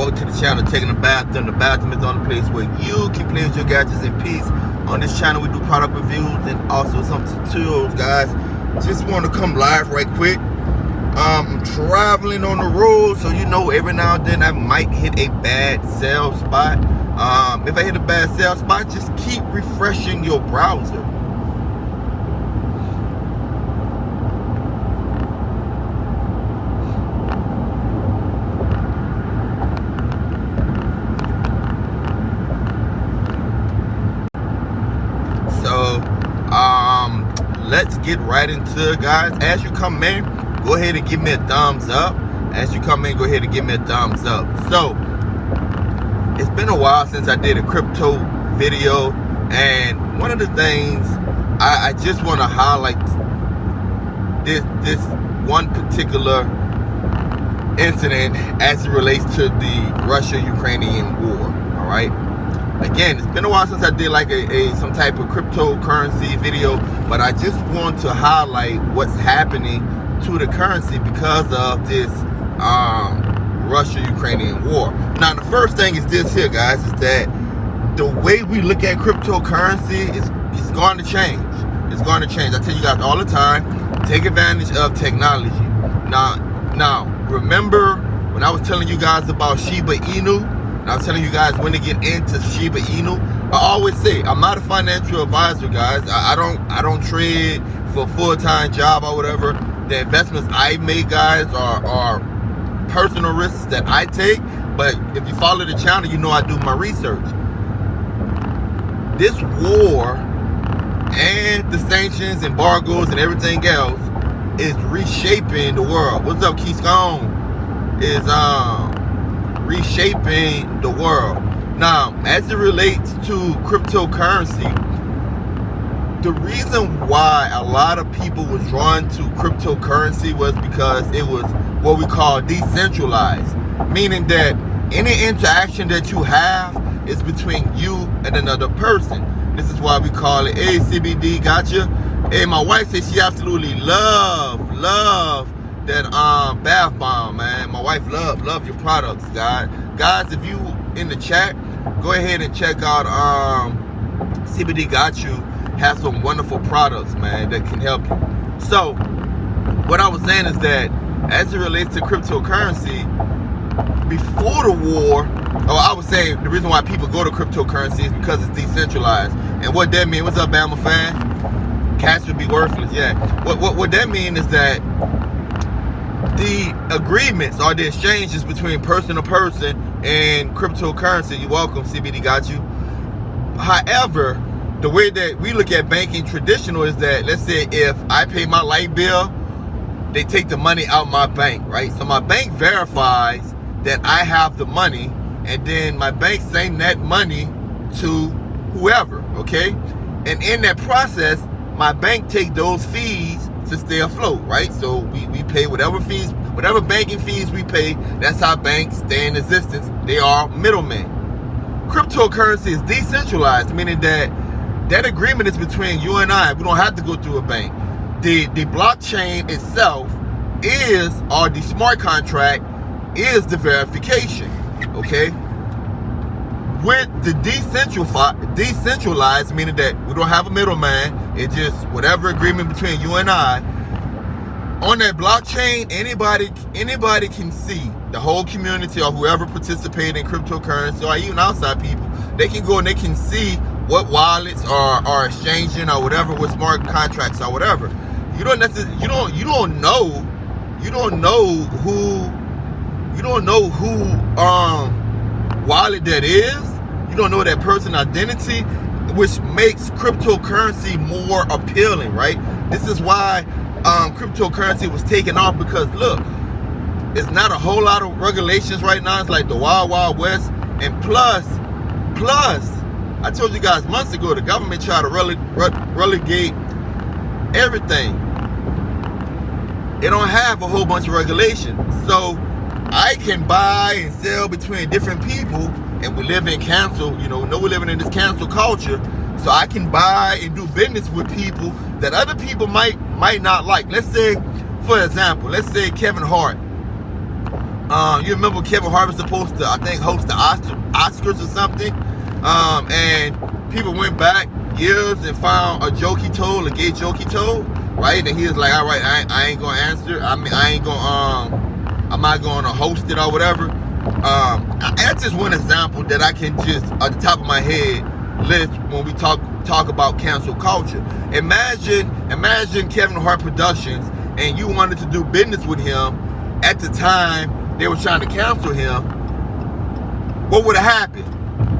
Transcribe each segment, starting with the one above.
welcome to the channel, Taking a Bathroom. The bathroom is the only place where you can play with your gadgets in peace. On this channel, we do product reviews and also some tutorials, guys. Just want to come live right quick. I'm traveling on the road, so you know every now and then I might hit a bad sales spot. If I hit a bad sales spot, just keep refreshing your browser. Let's get right into it, guys. As you come in, go ahead and give me a thumbs up. As you come in, go ahead and give me a thumbs up. So it's been a while since I did a crypto video, and one of the things I just want to highlight this one particular incident as it relates to the Russia-Ukrainian war. All right. Again, it's been a while since I did like some type of cryptocurrency video, but I just want to highlight what's happening to the currency because of this Russia-Ukrainian war. Now, the first thing is this here, guys, is that the way we look at cryptocurrency is going to change. It's going to change. I tell you guys all the time, take advantage of technology. Now, remember when I was telling you guys about Shiba Inu? I was telling you guys when to get into Shiba Inu. I always say I'm not a financial advisor, guys. I don't trade for a full-time job or whatever. The investments I make, guys, are personal risks that I take. But if you follow the channel, you know I do my research. This war and the sanctions, embargoes, and everything else is reshaping the world. What's up, Keystone? Is reshaping the world. Now, as it relates to cryptocurrency, the reason why a lot of people was drawn to cryptocurrency was because it was what we call decentralized, meaning that any interaction that you have is between you and another person. This is why we call it, hey, CBD, gotcha. Hey, my wife says she absolutely love that bath bomb, man. My wife love your products, guys. If you in the chat, go ahead and check out CBD Got You. Has some wonderful products, man, that can help you. So what I was saying is that as it relates to cryptocurrency, before the war, I would say the reason why people go to cryptocurrency is because it's decentralized. And what that means, what's up, Bama fan? Cash would be worthless. Yeah. What that means is that the agreements or the exchanges between person to person and cryptocurrency, you're welcome, CBD Got You. However, the way that we look at banking traditional is that, let's say if I pay my light bill, they take the money out my bank, right? So my bank verifies that I have the money, and then my bank send that money to whoever, okay? And in that process, my bank take those fees to stay afloat, right? So we pay whatever fees, whatever banking fees we pay. That's how banks stay in existence. They are middlemen. Cryptocurrency is decentralized, meaning that agreement is between you and I. We don't have to go through a bank. The blockchain itself is, or the smart contract is the verification, okay? With the decentralized, meaning that we don't have a middleman, it's just whatever agreement between you and I. On that blockchain, anybody can see, the whole community or whoever participates in cryptocurrency or even outside people, they can go and they can see what wallets are exchanging or whatever, what smart contracts or whatever. You don't necessarily, you don't know who wallet that is. You don't know that person identity, which makes cryptocurrency more appealing, right? This is why cryptocurrency was taken off, because look, it's not a whole lot of regulations right now. It's like the wild west. And plus I told you guys months ago, the government tried to relegate everything. It don't have a whole bunch of regulations, so I can buy and sell between different people, and we live in cancel, we're living in this cancel culture, so I can buy and do business with people that other people might not like. Let's say, for example, Kevin Hart You remember Kevin Hart was supposed to, I think, host the Oscars or something, and people went back years and found a joke he told, a gay joke he told, right? And he was like, all right, I ain't gonna answer. I mean, I'm not gonna host it or whatever. That's just one example that I can just, at the top of my head, list when we talk about cancel culture. Imagine Kevin Hart Productions, and you wanted to do business with him at the time they were trying to cancel him. What would have happened?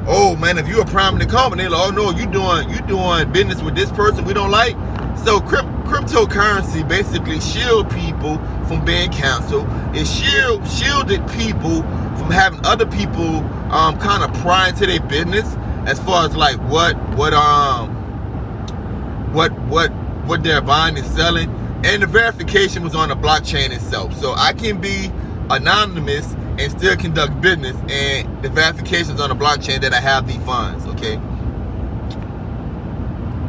Oh man, if you're a prominent company, like, oh no, you doing business with this person we don't like. So cryptocurrency basically shield people from being canceled. It shielded people from having other people kind of pry into their business as far as like what they're buying and selling. And the verification was on the blockchain itself. So I can be anonymous and still conduct business, and the verifications on the blockchain that I have the funds, okay?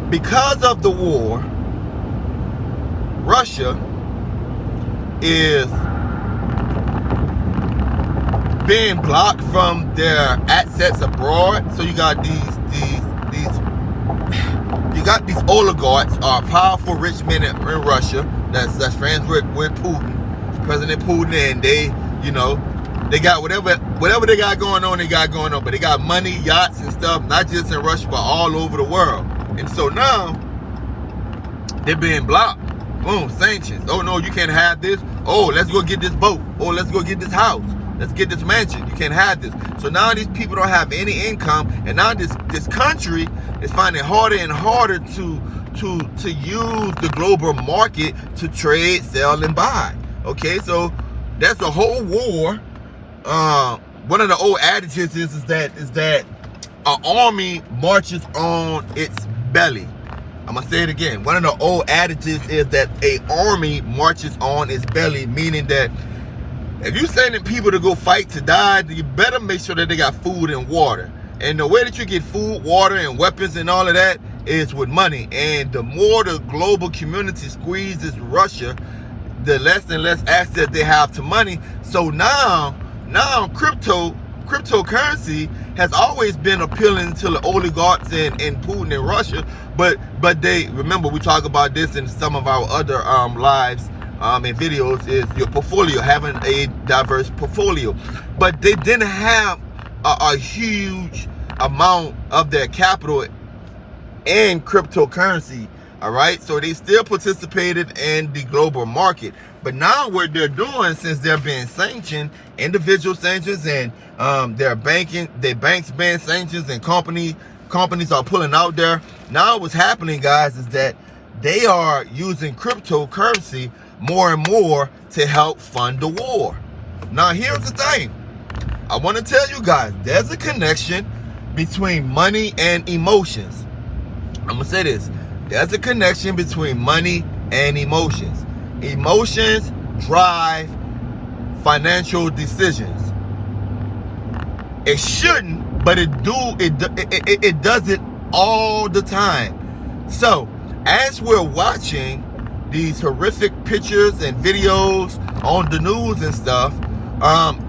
Because of the war, Russia is being blocked from their assets abroad. So you got these oligarchs, powerful rich men in Russia that's friends with Putin, President Putin, and they got whatever they got going on, but they got money, yachts and stuff, not just in Russia, but all over the world. And so now they're being blocked. Boom, sanctions. Oh no, you can't have this. Oh, let's go get this boat. Oh, let's go get this house. Let's get this mansion. You can't have this. So now these people don't have any income, and now this country is finding it harder and harder to use the global market to trade, sell, and buy. Okay, so that's a whole war. One of the old adages is that an army marches on its belly. I'm gonna say it again. One of the old adages is that an army marches on its belly, meaning that if you're sending people to go fight to die, you better make sure that they got food and water. And the way that you get food, water, and weapons and all of that is with money. And the more the global community squeezes Russia, the less and less access they have to money. So now cryptocurrency has always been appealing to the oligarchs and Putin in Russia, but they, remember, we talk about this in some of our other lives and videos, is your portfolio, having a diverse portfolio. But they didn't have a huge amount of their capital in cryptocurrency. All right, so they still participated in the global market. But now what they're doing, since they're being sanctioned, individual sanctions, and their banks being sanctions, and companies are pulling out there. Now what's happening, guys, is that they are using cryptocurrency more and more to help fund the war. Now here's the thing. I want to tell you guys, there's a connection between money and emotions. I'm going to say this. There's a connection between money and emotions. Emotions drive financial decisions. It shouldn't, but it does it all the time. So, as we're watching these horrific pictures and videos on the news and stuff,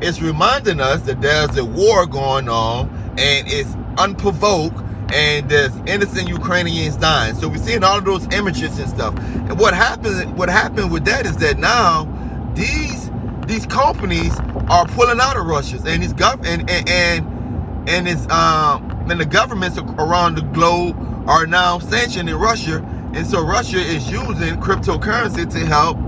it's reminding us that there's a war going on, and it's unprovoked, and there's innocent Ukrainians dying. So we're seeing all of those images and stuff. And what happened with that is that now these companies are pulling out of Russia, and these and the governments around the globe are now sanctioning Russia. And so Russia is using cryptocurrency to help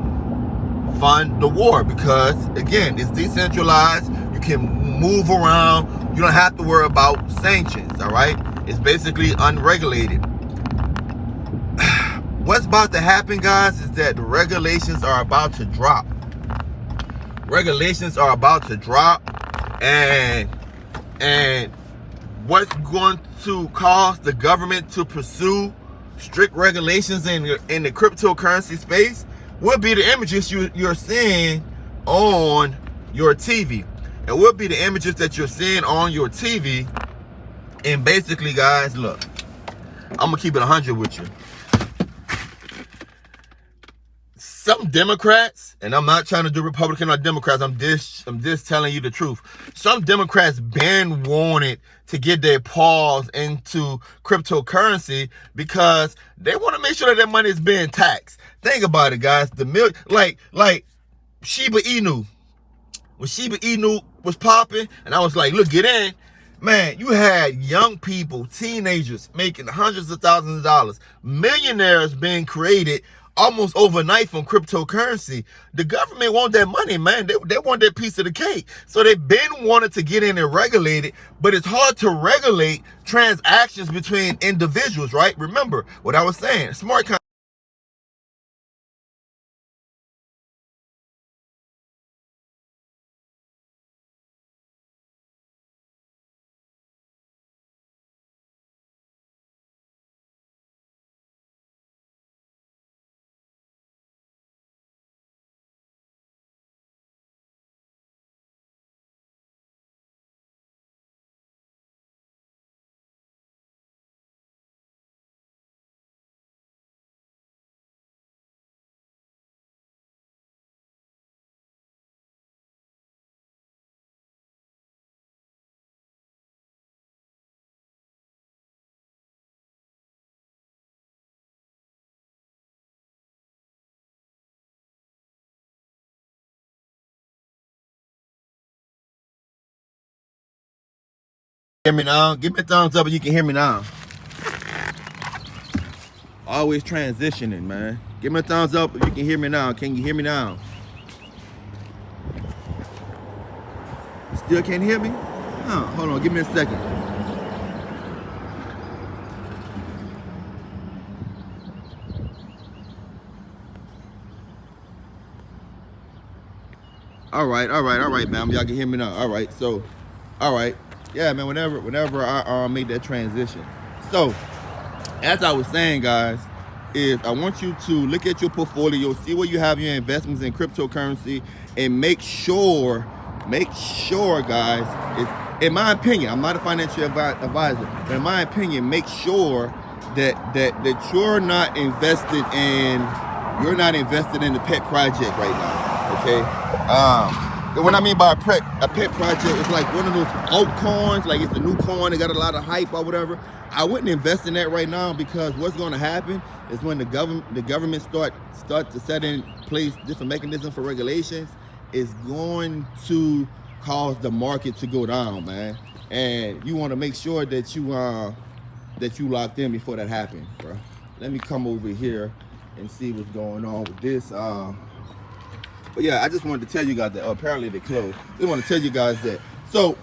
fund the war, because again, it's decentralized. You can move around. You don't have to worry about sanctions. All right, it's basically unregulated. What's about to happen, guys, is that the regulations are about to drop. Regulations are about to drop, and what's going to cause the government to pursue strict regulations in the cryptocurrency space will be the images you're seeing on your TV. It will be the images that you're seeing on your TV. And basically, guys, look, I'm gonna keep it 100 with you. some Democrats, and I'm not trying to do Republican or Democrats, I'm just telling you the truth. Some Democrats been wanted to get their paws into cryptocurrency because they want to make sure that their money is being taxed. Think about it, guys. Like Shiba Inu. When Shiba Inu was popping, and I was like, look, get in. Man, you had young people, teenagers, making hundreds of thousands of dollars, millionaires being created almost overnight from cryptocurrency. The government want that money, man. They want that piece of the cake. So they've been wanting to get in and regulate it, but it's hard to regulate transactions between individuals, right? Remember what I was saying. Smart contracts. Hear me now? Give me a thumbs up if you can hear me now. Always transitioning, man. Give me a thumbs up if you can hear me now. Can you hear me now? Still can't hear me? Oh, hold on, give me a second. All right, man. Y'all can hear me now. All right, so, all right. Yeah, man, whenever I make that transition. So, as I was saying, guys, is I want you to look at your portfolio, see where you have your investments in cryptocurrency, and make sure, guys, in my opinion, I'm not a financial advisor, but in my opinion, make sure that you're not invested in the pet project right now, okay? What I mean by a pet project is like one of those altcoins, like it's a new coin, it got a lot of hype or whatever. I wouldn't invest in that right now, because what's going to happen is when the government start to set in place different mechanisms for regulations, it's going to cause the market to go down, man. And you want to make sure that you locked in before that happens, bro. Let me come over here and see what's going on with this. But yeah, I just wanted to tell you guys that apparently they closed. I just want to tell you guys that. So,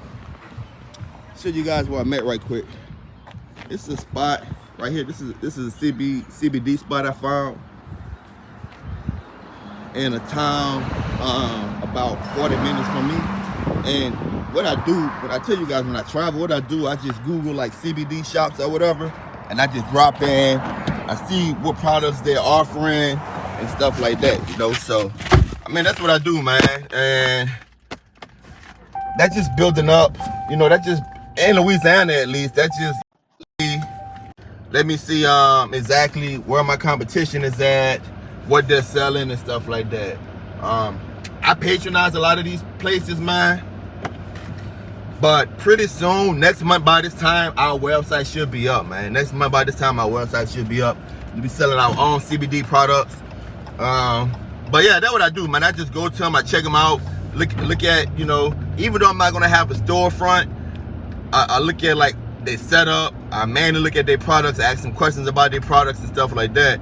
show you guys where I'm at right quick. This is a spot right here. This is a CBD spot I found in a town about 40 minutes from me. And what I tell you guys when I travel, what I do, I just Google like CBD shops or whatever, and I just drop in. I see what products they're offering and stuff like that, you know. So, I mean, that's what I do, man. And that's just building up, you know, that just, in Louisiana at least, that just, let me see exactly where my competition is at, what they're selling and stuff like that. I patronize a lot of these places, man. But pretty soon, next month by this time, our website should be up, man. Next month by this time, our website should be up. We'll be selling our own CBD products. But yeah, that's what I do, man. I just go to them, I check them out, look at, you know, even though I'm not gonna have a storefront, I look at like their setup, I mainly look at their products, ask them questions about their products and stuff like that.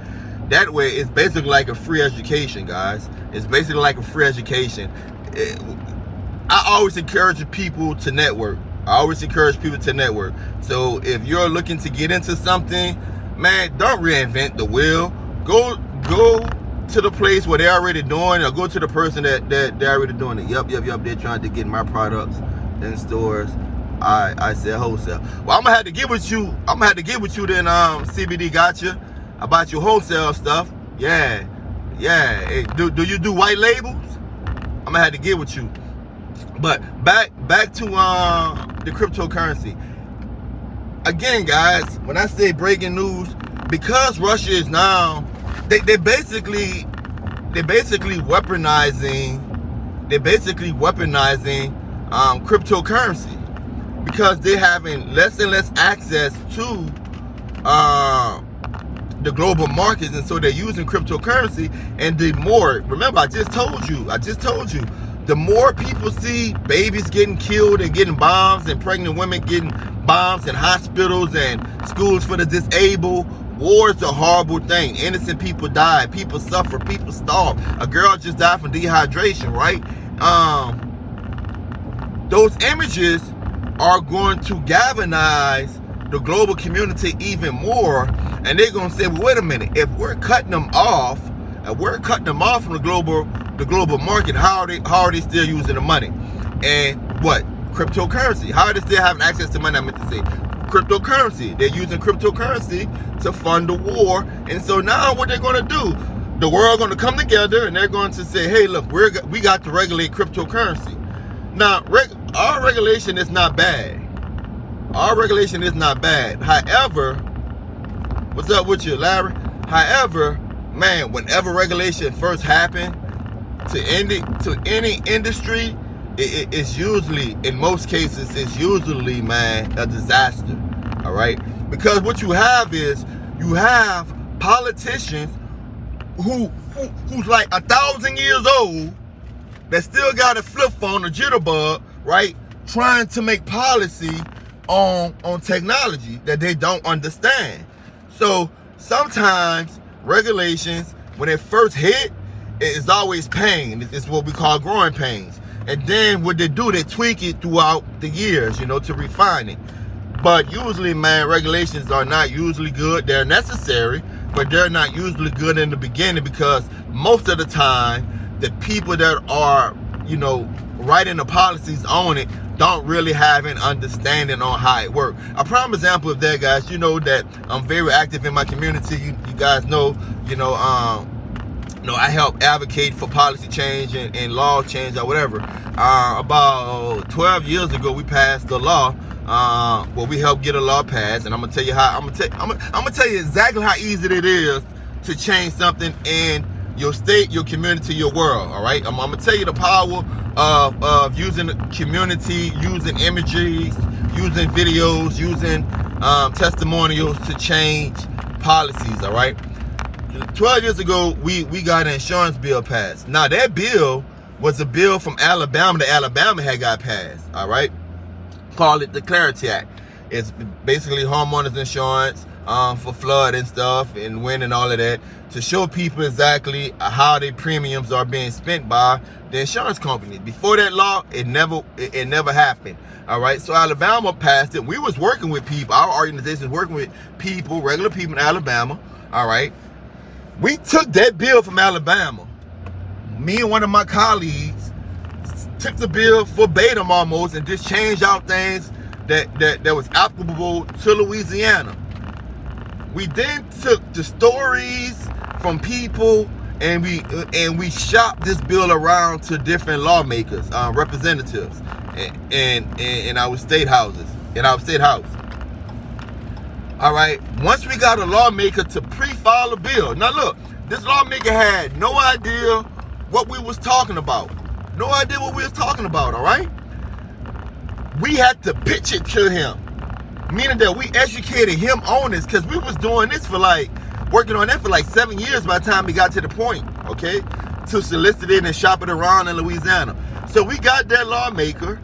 That way, it's basically like a free education, guys. It's basically like a free education. I always encourage people to network. So if you're looking to get into something, man, don't reinvent the wheel. Go to the place where they're already doing, or go to the person that they're already doing it. Yup, they're trying to get my products in stores. I sell wholesale. Well, I'm gonna have to get with you. Then CBD gotcha about your wholesale stuff. Yeah. Hey, do you do white labels? I'm gonna have to get with you. But back to the cryptocurrency. Again, guys, when I say breaking news, because Russia is now, they basically they're basically weaponizing cryptocurrency, because they're having less and less access to the global markets, and so they're using cryptocurrency. And the more, remember, I just told you, the more people see babies getting killed and getting bombs, and pregnant women getting bombs in hospitals and schools for the disabled. War is a horrible thing. Innocent people die, people suffer, people starve. A girl just died from dehydration, right? Those images are going to galvanize the global community even more, and they're going to say, well, wait a minute, if we're cutting them off from the global market, how are they still using the money? And what? Cryptocurrency. How are they still having access to money? I meant to say cryptocurrency. They're using cryptocurrency to fund the war. And so now what they're going to do, the world going to come together, and they're going to say, hey, look, we got to regulate cryptocurrency. Now, our regulation is not bad. However, what's up with you, Larry? However, man, whenever regulation first happened to any industry, it's usually, in most cases, man, a disaster. All right, because what you have is politicians who's like 1,000 years old that still got a flip phone, a jitterbug, right? Trying to make policy on technology that they don't understand. So sometimes regulations, when it first hit, it's always pain. It's what we call growing pains. And then what they do, they tweak it throughout the years, to refine it. But usually, man, regulations are not usually good. They're necessary, but they're not usually good in the beginning, because most of the time, the people that are, writing the policies on it don't really have an understanding on how it works. A prime example of that, guys, that I'm very active in my community. You guys know, I help advocate for policy change and law change or whatever. About 12 years ago, we passed the law. We helped get a law passed, and I'm gonna tell you how. I'm gonna tell you exactly how easy it is to change something in your state, your community, your world. All right, I'm gonna tell you the power of using the community, using images, using videos, using testimonials to change policies. All right. 12 years ago, we got an insurance bill passed. Now, that bill was a bill from Alabama that Alabama had got passed, all right? Call it the Clarity Act. It's basically homeowners insurance for flood and stuff and wind and all of that, to show people exactly how their premiums are being spent by the insurance company. Before that law, it never happened, all right? So Alabama passed it. We was working with people, our organization was working with people, regular people in Alabama, all right? We took that bill from Alabama. Me and one of my colleagues took the bill verbatim almost, and just changed out things that was applicable to Louisiana. We then took the stories from people, and we shopped this bill around to different lawmakers, representatives, in our state houses, All right, once we got a lawmaker to pre-file a bill. Now look, this lawmaker had no idea what we was talking about. All right? We had to pitch it to him. Meaning that we educated him on this, because we was doing this working on that for 7 years by the time we got to the point, okay? To solicit it and shop it around in Louisiana. So we got that lawmaker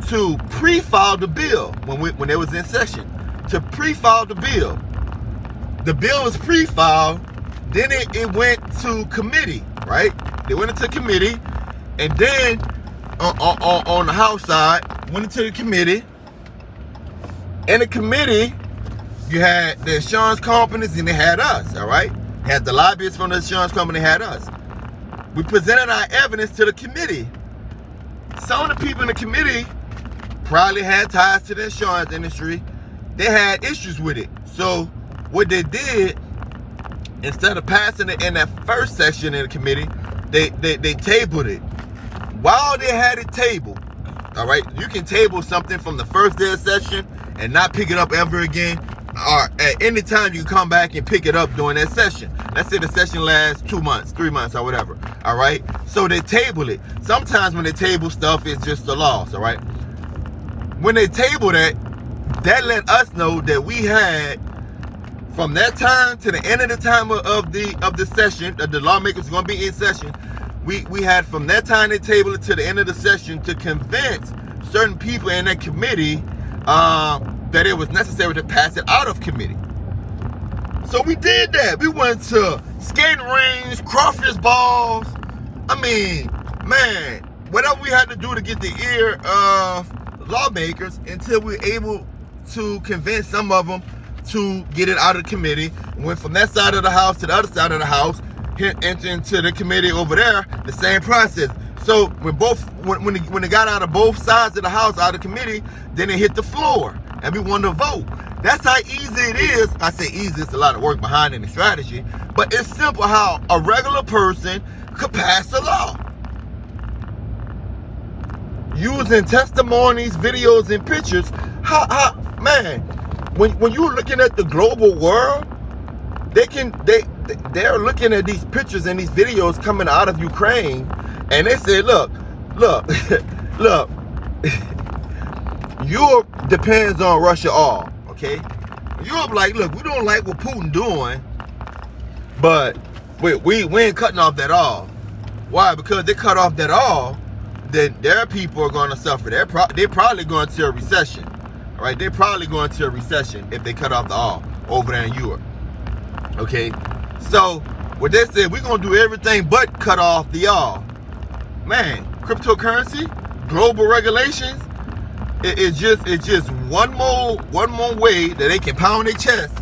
to pre-file the bill when it was in session. To pre-file the bill. The bill was pre-filed, then it went to committee, right? They went into committee, and then on the House side, went into the committee. In the committee, you had the insurance companies, and they had us, all right? Had the lobbyists from the insurance company, had us. We presented our evidence to the committee. Some of the people in the committee probably had ties to the insurance industry. They had issues with it. So what they did, instead of passing it in that first session in the committee, they tabled it. While they had it tabled, all right, you can table something from the first day of session and not pick it up ever again. or at any time you can come back and pick it up during that session. Let's say the session lasts 2 months, 3 months, or whatever. All right. So they table it. Sometimes when they table stuff, it's just a loss. All right. When they table that, that let us know that we had, from that time to the end of the time of the session, that the lawmakers are going to be in session, we had from that time they table it to the end of the session to convince certain people in that committee that it was necessary to pass it out of committee. So we did that. We went to skating rings, crawfish balls. I mean, man, whatever we had to do to get the ear of lawmakers until we were able to convince some of them to get it out of the committee. Went from that side of the house to the other side of the house, enter into the committee over there, the same process. So when it got out of both sides of the house, out of the committee, then it hit the floor and we wanted to vote. That's how easy it is. I say easy, it's a lot of work behind it and strategy, but it's simple how a regular person could pass a law. Using testimonies, videos, and pictures. Man, when you're looking at the global world, they're looking at these pictures and these videos coming out of Ukraine, and they say, look, Europe depends on Russia oil, okay? Europe like, look, we don't like what Putin doing, but we ain't cutting off that oil. Why? Because they cut off that oil, then their people are going to suffer. They're probably going to a recession, all right? They're probably going to a recession if they cut off the oil over there in Europe, okay? So what they said, we're going to do everything but cut off the oil. Man, cryptocurrency, global regulations, it's just one more way that they can pound their chest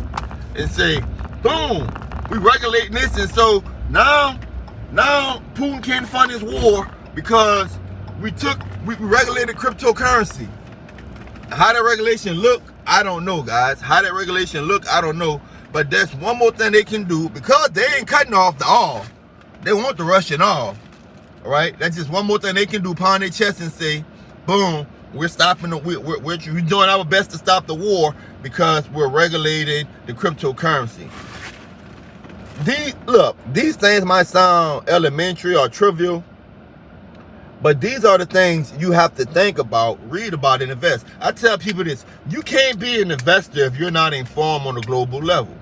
and say, boom, we regulating this, and so now Putin can't fund his war because we regulated cryptocurrency. How that regulation look, I don't know, guys. How that regulation look, I don't know. But that's one more thing they can do, because they ain't cutting off the oil. They want the Russian oil. All right, that's just one more thing they can do, pound their chest and say, boom, we're stopping we're doing our best to stop the war because we're regulating the cryptocurrency. These things might sound elementary or trivial, but these are the things you have to think about, read about, and invest. I tell people this: you can't be an investor if you're not informed on a global level.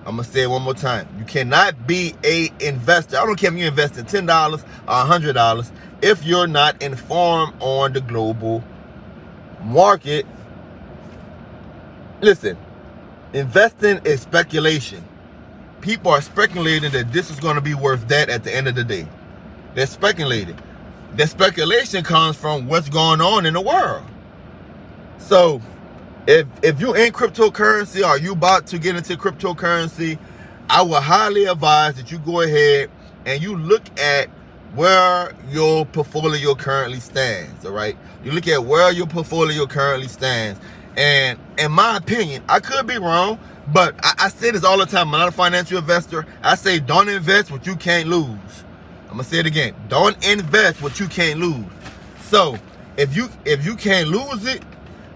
I'm going to say it one more time. You cannot be an investor. I don't care if you invest in $10 or $100 if you're not informed on the global market. Listen, investing is speculation. People are speculating that this is going to be worth that at the end of the day. They're speculating. The speculation comes from what's going on in the world. So if you're in cryptocurrency or you about to get into cryptocurrency, I would highly advise that you go ahead and you look at where your portfolio currently stands, all right? You look at where your portfolio currently stands. And in my opinion, I could be wrong, but I say this all the time. I'm not a financial investor. I say don't invest what you can't lose. I'm going to say it again. Don't invest what you can't lose. So if you can't lose it,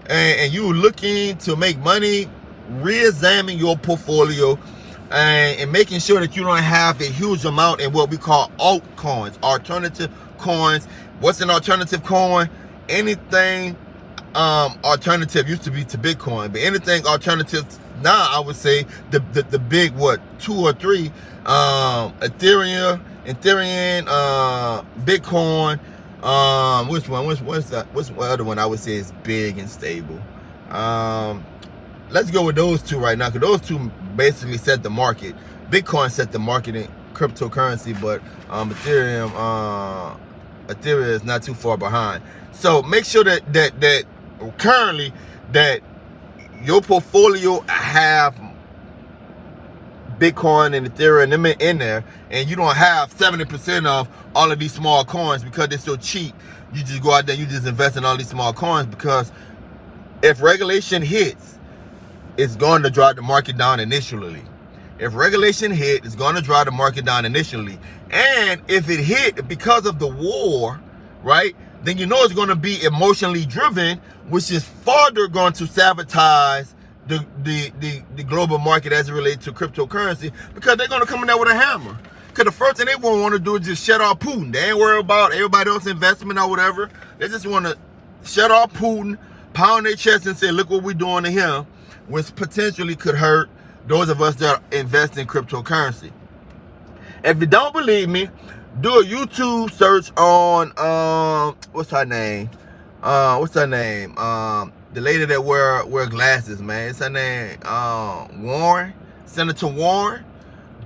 and you're looking to make money, re-examine your portfolio and making sure that you don't have a huge amount in what we call altcoins, alternative coins. What's an alternative coin? Anything alternative used to be to Bitcoin, but anything alternative now, I would say the big 2 or 3 Ethereum, Bitcoin. Which one? What's that? What's the other one I would say is big and stable? Let's go with those two right now, because those two basically set the market. Bitcoin set the market in cryptocurrency, but Ethereum is not too far behind. So make sure that currently that your portfolio have Bitcoin and Ethereum in there, and you don't have 70% of all of these small coins because they're so cheap. You just go out there, you just invest in all these small coins, because if regulation hits, it's going to drive the market down initially. If regulation hit, it's going to drive the market down initially. And if it hit because of the war, right, then you know it's going to be emotionally driven, which is further going to sabotage the global market as it relates to cryptocurrency, because they're gonna come in there with a hammer. Because the first thing they won't want to do is just shut off Putin. They ain't worried about everybody else's investment or whatever. They just want to shut off Putin, pound their chest and say, look what we're doing to him, which potentially could hurt those of us that invest in cryptocurrency. If you don't believe me, do a YouTube search on what's her name? The lady that wear glasses, man. It's her name, Warren, Senator Warren.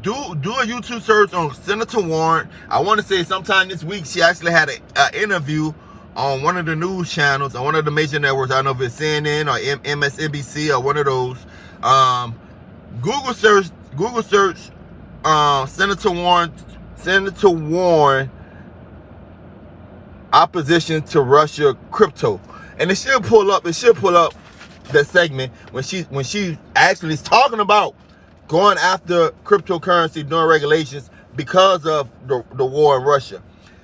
Do a YouTube search on Senator Warren. I want to say sometime this week she actually had an interview on one of the news channels, on one of the major networks. I don't know if it's CNN or MSNBC or one of those. Google search Senator Warren opposition to Russia crypto, and it should pull up that segment when she actually is talking about going after cryptocurrency, doing regulations because of the war in Russia.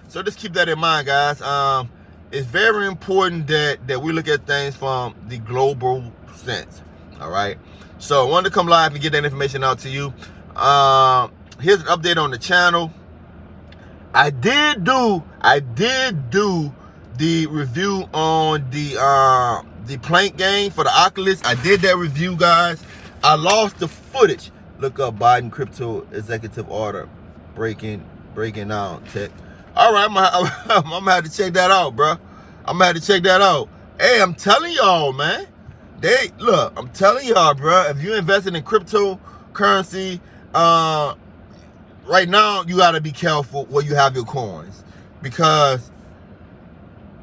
So just keep that in mind, guys. It's very important that we look at things from the global sense. All right. So I wanted to come live and get that information out to you. Here's an update on the channel. I did do the review on the Plank game for the Oculus. I did that review, guys. I lost the footage. Look up Biden crypto executive order breaking out tech. All right, I'm gonna have to check that out, bro. I'm gonna have to check that out. Hey, I'm telling y'all, man. I'm telling y'all, bro. If you're investing in cryptocurrency, right now you gotta be careful where you have your coins, because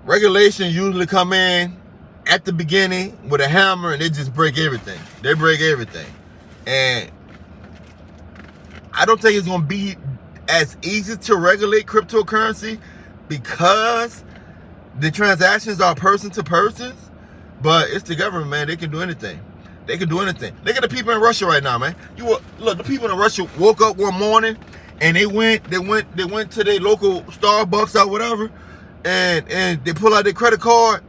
regulations usually come in at the beginning with a hammer and they just break everything. They break everything, and I don't think it's gonna be as easy to regulate cryptocurrency because the transactions are person to person. But it's the government, man. They can do anything. They can do anything. Look at the people in Russia right now, man. Look, the people in Russia woke up one morning and they went to their local Starbucks or whatever, and they pull out their credit card,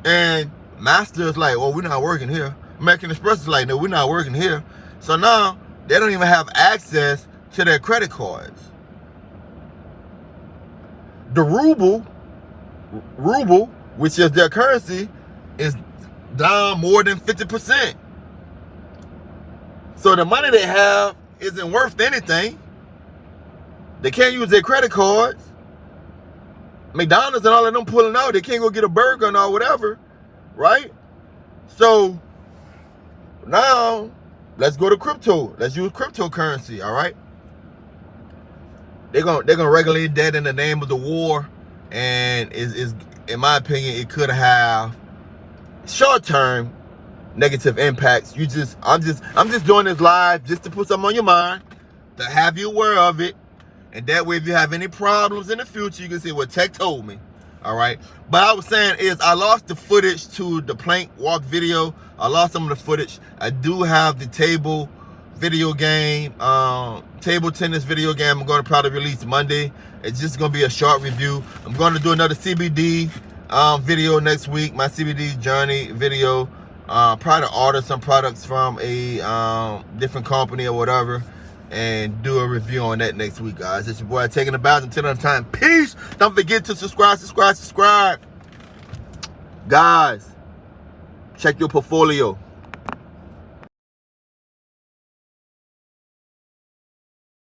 and Master's like, well, we're not working here. American Express is like, no, we're not working here. So now they don't even have access to their credit cards. The ruble, which is their currency, is down more than 50%. So the money they have isn't worth anything. They can't use their credit cards. McDonald's and all of them pulling out. They can't go get a burger or whatever, right? So now let's go to crypto. Let's use cryptocurrency, all right? They're gonna regulate that in the name of the war, and is in my opinion, it could have short-term negative impacts. I'm just doing this live just to put something on your mind, to have you aware of it, and that way if you have any problems in the future, you can say, well, Tech told me. All right. But I was saying is I lost the footage to the plank walk video. I lost some of the footage. I do have the table video game, table tennis video game. I'm going to probably release Monday. It's just going to be a short review. I'm going to do another CBD video next week, my CBD journey video. Probably order some products from a different company or whatever, and do a review on that next week, guys. It's your boy Taking the Bows until another time. Peace. Don't forget to subscribe. Guys, check your portfolio.